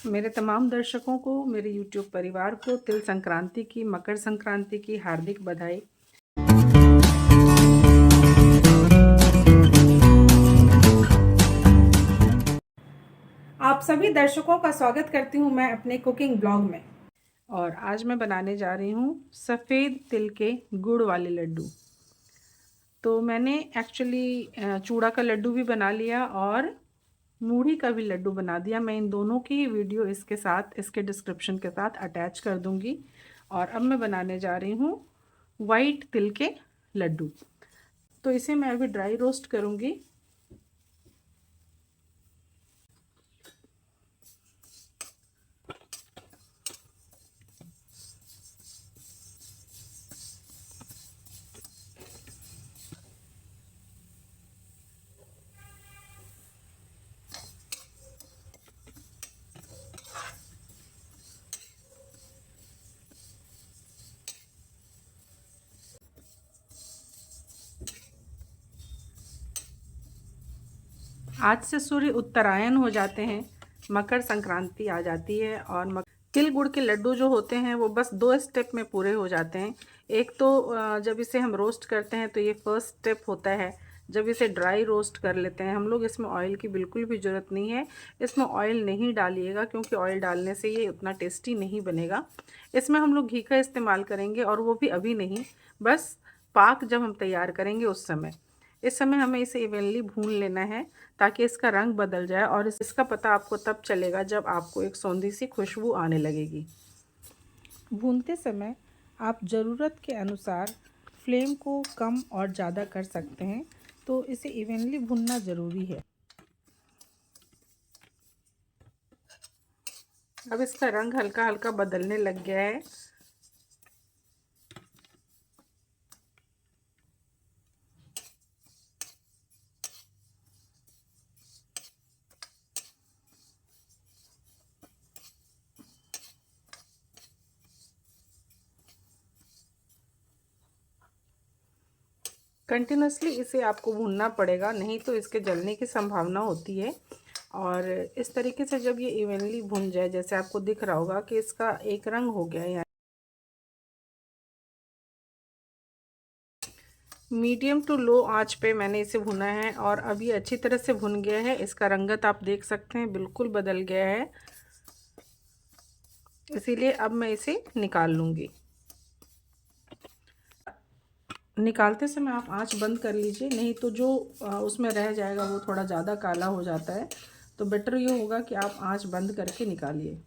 मेरे तमाम दर्शकों को, मेरे YouTube परिवार को तिल संक्रांति की, मकर संक्रांति की हार्दिक बधाई। आप सभी दर्शकों का स्वागत करती हूं मैं अपने कुकिंग ब्लॉग में। और आज मैं बनाने जा रही हूं सफ़ेद तिल के गुड़ वाले लड्डू। तो मैंने एक्चुअली चूड़ा का लड्डू भी बना लिया और मूढ़ी का भी लड्डू बना दिया। मैं इन दोनों की वीडियो इसके साथ, इसके डिस्क्रिप्शन के साथ अटैच कर दूंगी। और अब मैं बनाने जा रही हूँ वाइट तिल के लड्डू। तो इसे मैं अभी ड्राई रोस्ट करूँगी। आज से सूर्य उत्तरायण हो जाते हैं, मकर संक्रांति आ जाती है। और तिल गुड़ के लड्डू जो होते हैं वो बस 2 स्टेप में पूरे हो जाते हैं। एक तो जब इसे हम रोस्ट करते हैं तो ये फर्स्ट स्टेप होता है। जब इसे ड्राई रोस्ट कर लेते हैं हम लोग, इसमें ऑयल की बिल्कुल भी ज़रूरत नहीं है। इसमें ऑयल नहीं डालिएगा क्योंकि ऑयल डालने से ये उतना टेस्टी नहीं बनेगा। इसमें हम लोग घी का इस्तेमाल करेंगे, और वो भी अभी नहीं, बस पाक जब हम तैयार करेंगे उस समय। इस समय हमें इसे इवनली भून लेना है ताकि इसका रंग बदल जाए। और इसका पता आपको तब चलेगा जब आपको एक सौंधी सी खुशबू आने लगेगी। भूनते समय आप ज़रूरत के अनुसार फ्लेम को कम और ज़्यादा कर सकते हैं, तो इसे इवनली भूनना ज़रूरी है। अब इसका रंग हल्का हल्का बदलने लग गया है। कंटिन्यूसली इसे आपको भूनना पड़ेगा, नहीं तो इसके जलने की संभावना होती है। और इस तरीके से जब ये इवनली भुन जाए, जैसे आपको दिख रहा होगा कि इसका एक रंग हो गया है, मीडियम टू लो आंच पे मैंने इसे भुना है। और अब ये अच्छी तरह से भुन गया है। इसका रंगत आप देख सकते हैं, बिल्कुल बदल गया है। इसीलिए अब मैं इसे निकाल लूँगी। निकालते समय आप आंच बंद कर लीजिए, नहीं तो जो उसमें रह जाएगा वो थोड़ा ज़्यादा काला हो जाता है। तो बेटर ये होगा कि आप आंच बंद करके निकालिए।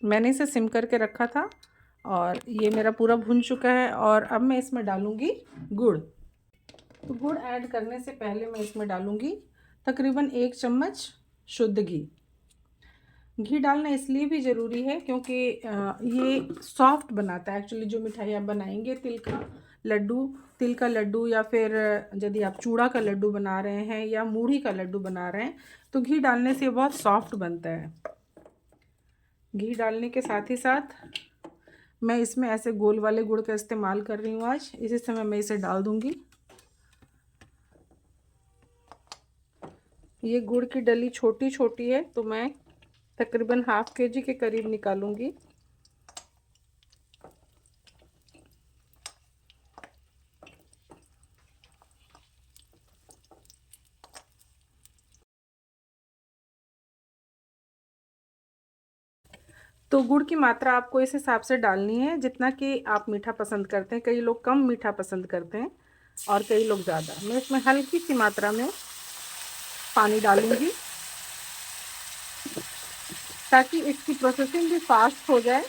मैंने इसे सिम करके रखा था और ये मेरा पूरा भुन चुका है। और अब मैं इसमें डालूँगी गुड़। तो गुड़ ऐड करने से पहले मैं इसमें डालूँगी तकरीबन 1 चम्मच शुद्ध घी। घी डालना इसलिए भी ज़रूरी है क्योंकि ये सॉफ्ट बनाता है। एक्चुअली जो मिठाई आप बनाएंगे तिल का लड्डू या फिर यदि आप चूड़ा का लड्डू बना रहे हैं या मूढ़ी का लड्डू बना रहे हैं, तो घी डालने से बहुत सॉफ्ट बनता है। घी डालने के साथ ही साथ मैं इसमें ऐसे गोल वाले गुड़ का इस्तेमाल कर रही हूँ आज। इसी समय मैं इसे डाल दूँगी। ये गुड़ की डली छोटी छोटी है, तो मैं तकरीबन ½ kg के करीब निकालूंगी। तो गुड़ की मात्रा आपको इस हिसाब से डालनी है जितना कि आप मीठा पसंद करते हैं। कई लोग कम मीठा पसंद करते हैं और कई लोग ज़्यादा। मैं इसमें हल्की सी मात्रा में पानी डालूंगी ताकि इसकी प्रोसेसिंग भी फास्ट हो जाए।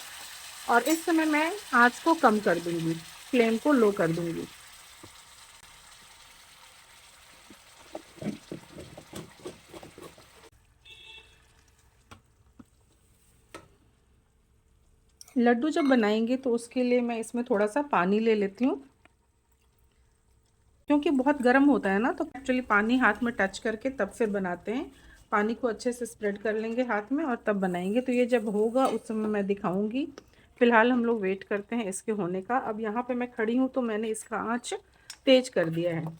और इस समय मैं आंच को कम कर दूंगी, फ्लेम को लो कर दूंगी। लड्डू जब बनाएंगे तो उसके लिए मैं इसमें थोड़ा सा पानी ले लेती हूँ, क्योंकि बहुत गर्म होता है ना, तो एक्चुअली पानी हाथ में टच करके तब फिर बनाते हैं। पानी को अच्छे से स्प्रेड कर लेंगे हाथ में और तब बनाएंगे। तो ये जब होगा उस समय मैं दिखाऊंगी। फ़िलहाल हम लोग वेट करते हैं इसके होने का। अब यहाँ पे मैं खड़ी हूँ तो मैंने इसका आँच तेज कर दिया है।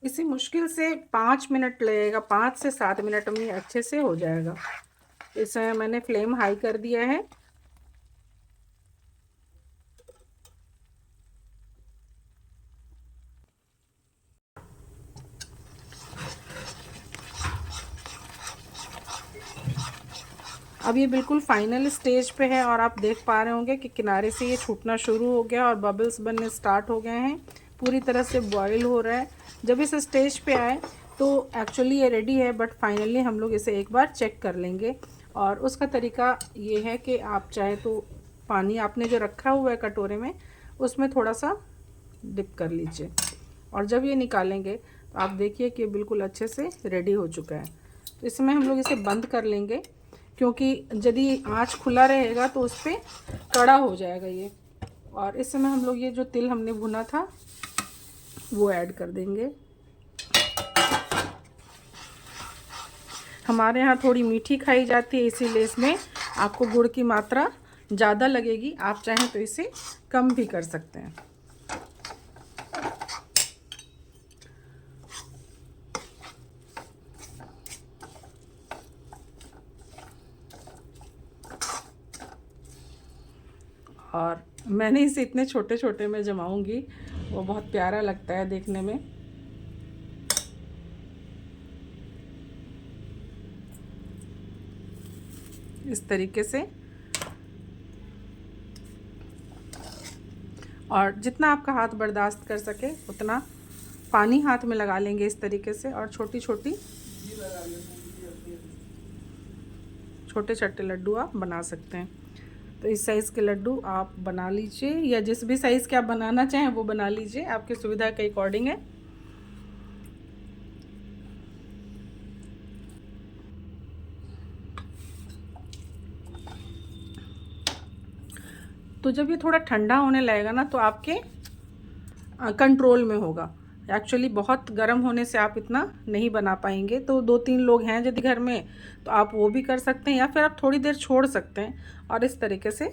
इसे मुश्किल से 5 मिनट लगेगा, 5 से 7 मिनट में अच्छे से हो जाएगा। इसमें मैंने फ्लेम हाई कर दिया है। अब ये बिल्कुल फाइनल स्टेज पे है और आप देख पा रहे होंगे कि किनारे से ये छूटना शुरू हो गया और बबल्स बनने स्टार्ट हो गए हैं। पूरी तरह से बॉईल हो रहा है। जब इस स्टेज पे आए तो एक्चुअली ये रेडी है, बट फाइनली हम लोग इसे एक बार चेक कर लेंगे। और उसका तरीका ये है कि आप चाहे तो पानी आपने जो रखा हुआ है कटोरे में, उसमें थोड़ा सा डिप कर लीजिए और जब ये निकालेंगे तो आप देखिए कि बिल्कुल अच्छे से रेडी हो चुका है। तो इसमें हम लोग इसे बंद कर लेंगे, क्योंकि यदि आँच खुला रहेगा तो उस पर कड़ा हो जाएगा ये। और इस समय हम लोग ये जो तिल हमने भुना था वो ऐड कर देंगे। हमारे यहाँ थोड़ी मीठी खाई जाती है, इसीलिए इसमें आपको गुड़ की मात्रा ज़्यादा लगेगी। आप चाहें तो इसे कम भी कर सकते हैं। और मैंने इसे इतने छोटे छोटे में जमाऊंगी, वो बहुत प्यारा लगता है देखने में। इस तरीके से। और जितना आपका हाथ बर्दाश्त कर सके उतना पानी हाथ में लगा लेंगे इस तरीके से, और छोटी छोटी छोटे छोटे लड्डू आप बना सकते हैं। तो इस साइज़ के लड्डू आप बना लीजिए, या जिस भी साइज़ के आप बनाना चाहें वो बना लीजिए, आपकी सुविधा के अकॉर्डिंग है। तो जब ये थोड़ा ठंडा होने लगेगा ना तो आपके कंट्रोल में होगा। एक्चुअली बहुत गर्म होने से आप इतना नहीं बना पाएंगे। तो 2-3 लोग हैं यदि घर में, तो आप वो भी कर सकते हैं, या फिर आप थोड़ी देर छोड़ सकते हैं और इस तरीके से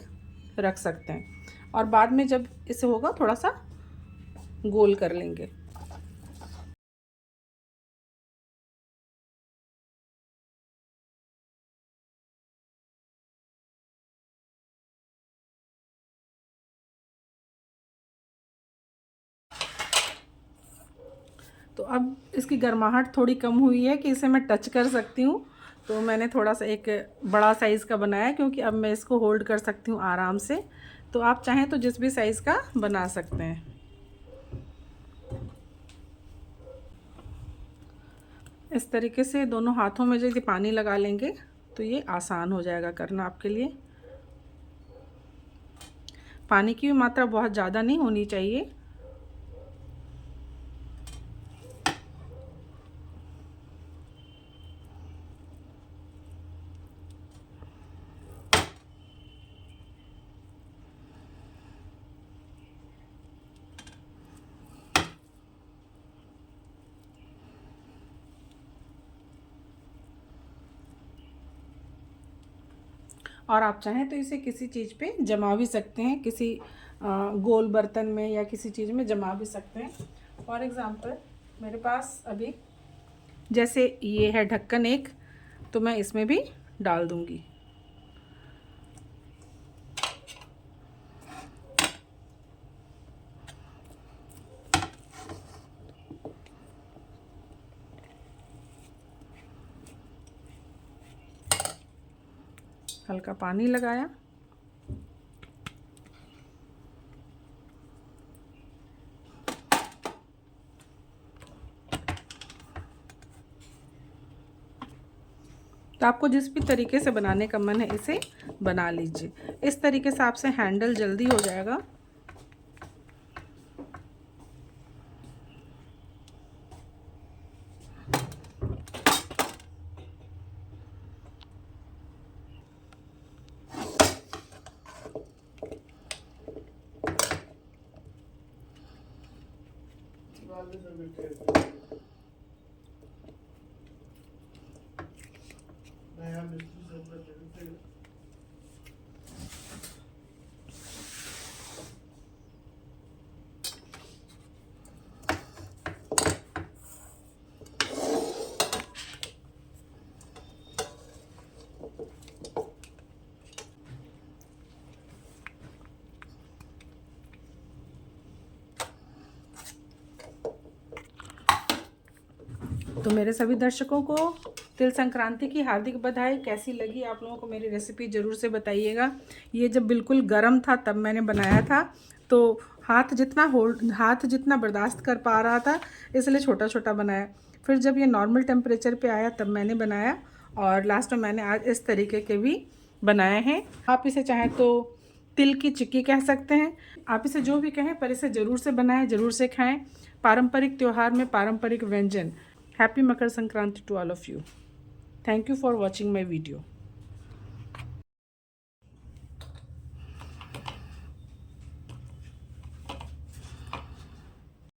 रख सकते हैं। और बाद में जब इसे होगा थोड़ा सा गोल कर लेंगे। तो अब इसकी गर्माहट थोड़ी कम हुई है कि इसे मैं टच कर सकती हूँ। तो मैंने थोड़ा सा एक बड़ा साइज़ का बनाया, क्योंकि अब मैं इसको होल्ड कर सकती हूँ आराम से। तो आप चाहें तो जिस भी साइज़ का बना सकते हैं। इस तरीके से दोनों हाथों में यदि पानी लगा लेंगे तो ये आसान हो जाएगा करना आपके लिए। पानी की भी मात्रा बहुत ज़्यादा नहीं होनी चाहिए। और आप चाहें तो इसे किसी चीज़ पे जमा भी सकते हैं, किसी गोल बर्तन में या किसी चीज़ में जमा भी सकते हैं। फॉर एग्ज़ाम्पल मेरे पास अभी जैसे ये है ढक्कन एक, तो मैं इसमें भी डाल दूँगी। हल्का पानी लगाया, तो आपको जिस भी तरीके से बनाने का मन है इसे बना लीजिए। इस तरीके से आपसे हैंडल जल्दी हो जाएगा। तो मेरे सभी दर्शकों को तिल संक्रांति की हार्दिक बधाई। कैसी लगी आप लोगों को मेरी रेसिपी ज़रूर से बताइएगा। ये जब बिल्कुल गर्म था तब मैंने बनाया था, तो हाथ जितना बर्दाश्त कर पा रहा था, इसलिए छोटा छोटा बनाया। फिर जब ये नॉर्मल टेम्परेचर पे आया तब मैंने बनाया, और लास्ट में मैंने आज इस तरीके के भी बनाए हैं। आप इसे चाहें तो तिल की चिक्की कह सकते हैं, आप इसे जो भी कहें, पर इसे ज़रूर से बनाएं, ज़रूर से खाएं। पारंपरिक त्यौहार में पारंपरिक व्यंजन। Happy Makar Sankranti to all of you. Thank you for watching my video.